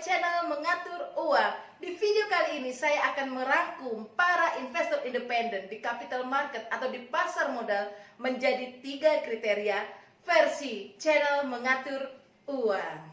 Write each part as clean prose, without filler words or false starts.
channel Mengatur Uang. Di video kali ini saya akan merangkum para investor independen di capital market atau di pasar modal menjadi 3 kriteria versi channel Mengatur Uang.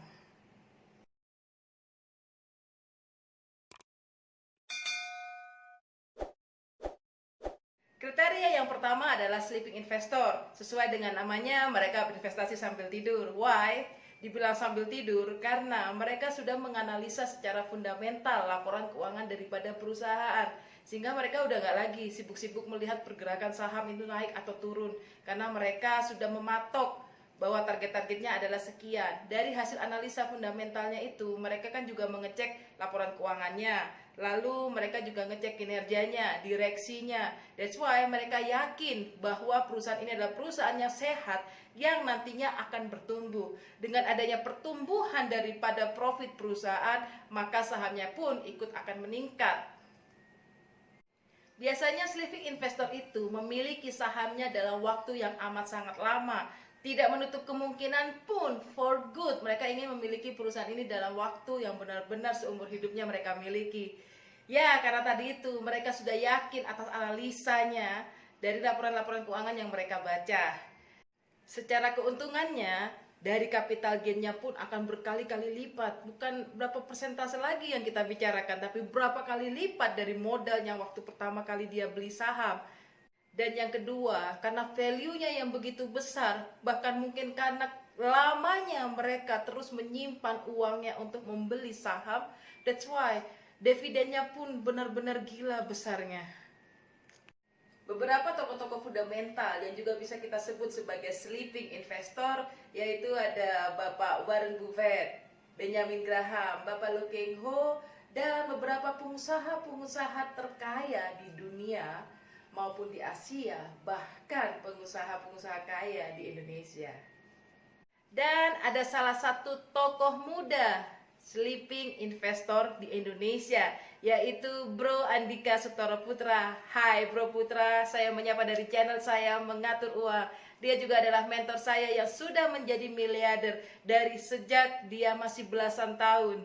Kriteria yang pertama adalah sleeping investor. Sesuai dengan namanya, mereka berinvestasi sambil tidur. Why? Dibilang sambil tidur karena mereka sudah menganalisa secara fundamental laporan keuangan daripada perusahaan, sehingga mereka udah nggak lagi sibuk-sibuk melihat pergerakan saham itu naik atau turun, karena mereka sudah mematok bahwa target-targetnya adalah sekian. Dari hasil analisa fundamentalnya itu, mereka kan juga mengecek laporan keuangannya, lalu mereka juga ngecek kinerjanya, direksinya. That's why mereka yakin bahwa perusahaan ini adalah perusahaan yang sehat, yang nantinya akan bertumbuh. Dengan adanya pertumbuhan daripada profit perusahaan, maka sahamnya pun ikut akan meningkat. Biasanya sleeping investor itu memiliki sahamnya dalam waktu yang amat sangat lama. Tidak menutup kemungkinan pun for good mereka ingin memiliki perusahaan ini dalam waktu yang benar-benar seumur hidupnya mereka miliki. Ya, karena tadi itu mereka sudah yakin atas analisanya dari laporan-laporan keuangan yang mereka baca. Secara keuntungannya, dari capital gain-nya pun akan berkali-kali lipat. Bukan berapa persentase lagi yang kita bicarakan, tapi berapa kali lipat dari modal yang waktu pertama kali dia beli saham. Dan yang kedua, karena value-nya yang begitu besar, bahkan mungkin karena lamanya mereka terus menyimpan uangnya untuk membeli saham, that's why dividennya pun benar-benar gila besarnya. Beberapa tokoh-tokoh fundamental yang juga bisa kita sebut sebagai sleeping investor, yaitu ada Bapak Warren Buffett, Benjamin Graham, Bapak Lee Keng Ho, dan beberapa pengusaha-pengusaha terkaya di dunia maupun di Asia, bahkan pengusaha-pengusaha kaya di Indonesia. Dan ada salah satu tokoh muda sleeping investor di Indonesia, yaitu Bro Andika Sutoro Putra. Hai Bro Putra, saya menyapa dari channel saya Mengatur Uang. Dia juga adalah mentor saya yang sudah menjadi miliarder dari sejak dia masih belasan tahun.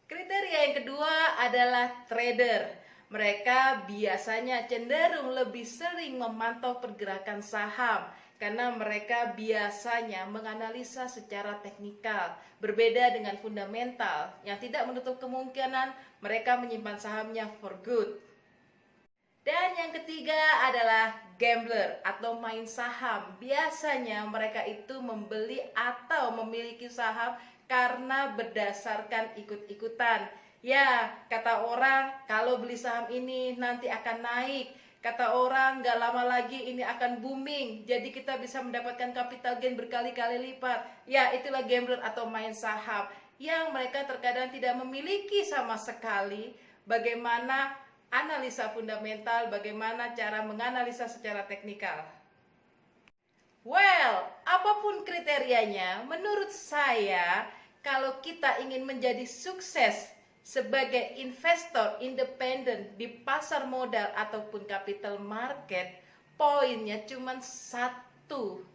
Kriteria yang kedua adalah trader. Mereka biasanya cenderung lebih sering memantau pergerakan saham karena mereka biasanya menganalisa secara teknikal, berbeda dengan fundamental yang tidak menutup kemungkinan mereka menyimpan sahamnya for good. Dan yang ketiga adalah gambler atau main saham. Biasanya mereka itu membeli atau memiliki saham karena berdasarkan ikut-ikutan. Ya, kata orang kalau beli saham ini nanti akan naik. Kata orang gak lama lagi ini akan booming. Jadi kita bisa mendapatkan capital gain berkali-kali lipat. Ya, itulah gambler atau main saham. Yang mereka terkadang tidak memiliki sama sekali bagaimana analisa fundamental, bagaimana cara menganalisa secara teknikal. Well, apapun kriterianya, menurut saya kalau kita ingin menjadi sukses sebagai investor independen di pasar modal ataupun capital market, poinnya cuma satu,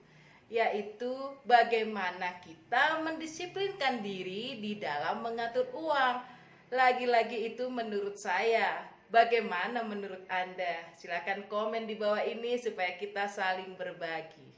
yaitu bagaimana kita mendisiplinkan diri di dalam mengatur uang. Lagi-lagi itu menurut saya. Bagaimana menurut Anda? Silakan komen di bawah ini supaya kita saling berbagi.